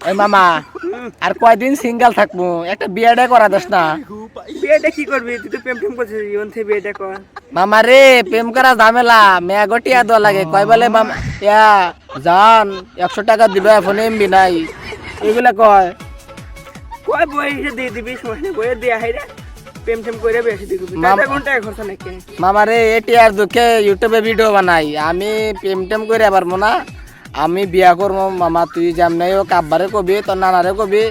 ওই মামা আর কয়দিন সিঙ্গেল থাকবো, একটা বিয়েটা করা দাস না। বিয়েটা কি করবি, তুই তো প্রেম টেম করছিস, জীবন থেকে বিয়েটা কর। মামা রে প্রেম করা ঝামেলা, মেয়া গটিয়া দেওয়া লাগে। কয় বলে মামা ইয়া জান 100 টাকা দিবে, ফোনে এমবি নাই, এগুলা কয়। কয় বই দিয়ে দিবি, সময় বইয়ে দিয়ে হাইরে প্রেম টেম করে বেশি দিবি, কোন টাকা খরচা নাকি। মামা রে এটি আর দুঃখে ইউটিউবে ভিডিও বানাই, আমি প্রেম টেম করে পারবো না, আমি বিয়া করবো। মামা তুই যেমন হোক আব্বারে কবি, তোর নানারে কবি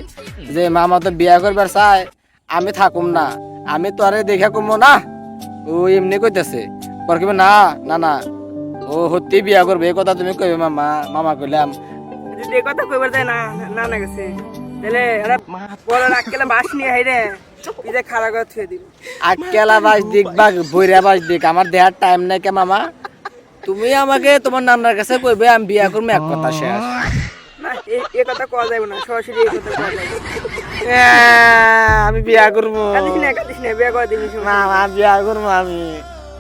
যে মামা তো বিয়া করবার চাই, আমি থাকুম না, আমি তোরে দেখে কমবো না। ও এমনি কইতেছে, পর কবে না না না ও সত্যি বিয়া করবে, এই কথা তুমি কইবে মামা। মামা কইলাম যদি এই কথা কইবার যায় না না না গেছে, তাহলে বড় রাখলে বাস নিয়ে হাইরে পিজে খাড়া করে থুয়ে দিব। আকেলা বাস দিক বা বইরা বাস দিক, আমার দেহার টাইম নাই কে মামা। তুমি আমাকে তোমার নানার কাছে কইবে আমি বিয়া করবো, এক কথা শেষ। না এই কথা কওয়া যাবে না, সরাসরি এই কথা কওয়া যাবে। আমি বিয়া করবো কাঁদিস না, বিয়ে করে দিবি। মামা, বিয়া করবো আমি।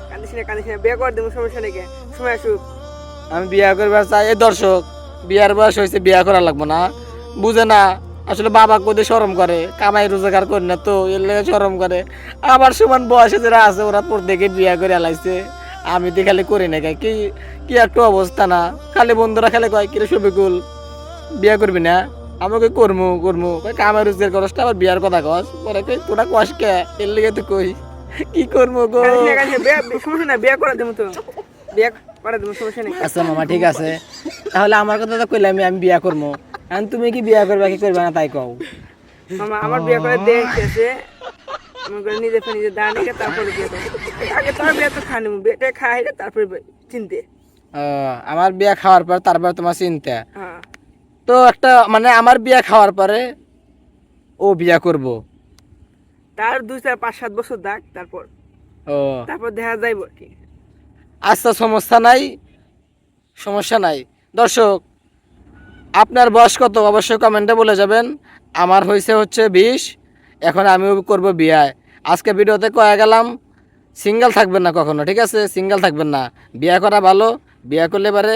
কাঁদিস না, বিয়ে করে দিবি, সমস্যা নেই, সময় আসুক। আমি বিয়া করবার চাই। এই দর্শক, বিয়ার বয়স হয়েছে, বিয়া করা লাগবো না, বুঝে না আসলে। বাবা কোদে শরম করে, কামাই রোজগার করি না তো, এর লেগে শরম করে। আবার সমান বয়সে যারা আছে ওরা পর দেখে বিয়া করে আলাইছে, আমি তো খালি করি না। কি কি একটা অবস্থা না, খালি বন্ধুরা খালি কয় কিরে শফিকুল বিয়া করবি না, আমাকে করমু করমু কই কামাই রোজগার করস না, আবার বিয়ার কথা কস। পরে কই তোরা কস কে, এর লেগে তো কই কি করবো গো। সমস্যা না, বিয়ে করে দেবো তো, বিয়ে করে দেবো, সমস্যা নেই। আচ্ছা মামা ঠিক আছে, তাহলে আমার কথা তো কইলে আমি বিয়া করবো। এখন তুমি কি বিয়া করবে কি করবে না তাই কও। মামা আমার বিয়ে করে দেখতেছে, নিজে নিজে দাঁড়িয়ে তারপরে বিয়ে করবো। আগে তোর বিয়ে তো খা নেবো, বিয়েটা খাই তারপরে চিনতে। আমার বিয়া খাওয়ার পর তারপর তোমার চিন্তা। হ্যাঁ তো একটা মানে আমার বিয়া খাওয়ার পরে ও বিয়া করব, তার 2 4 5 7 বছর দাগ, তারপর ও দেখা যাইব আর কি। আচ্ছা সমস্যা নাই, সমস্যা নাই। দর্শক আপনার বয়স কত অবশ্যই কমেন্টে বলে যাবেন। আমার হচ্ছে 20, এখন আমিও করব বিয়ে। আজকে ভিডিওতে কয়ে গেলাম সিঙ্গেল থাকবেন না কখনো, ঠিক আছে? সিঙ্গেল থাকবেন না, বিয়ে করা ভালো। বিয়ে করলে পারে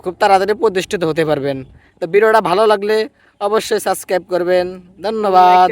খুব তাড়াতাড়ি প্রতিষ্ঠিত হতে পারবেন। তো ভিডিওটা ভালো লাগলে অবশ্যই সাবস্ক্রাইব করবেন। ধন্যবাদ।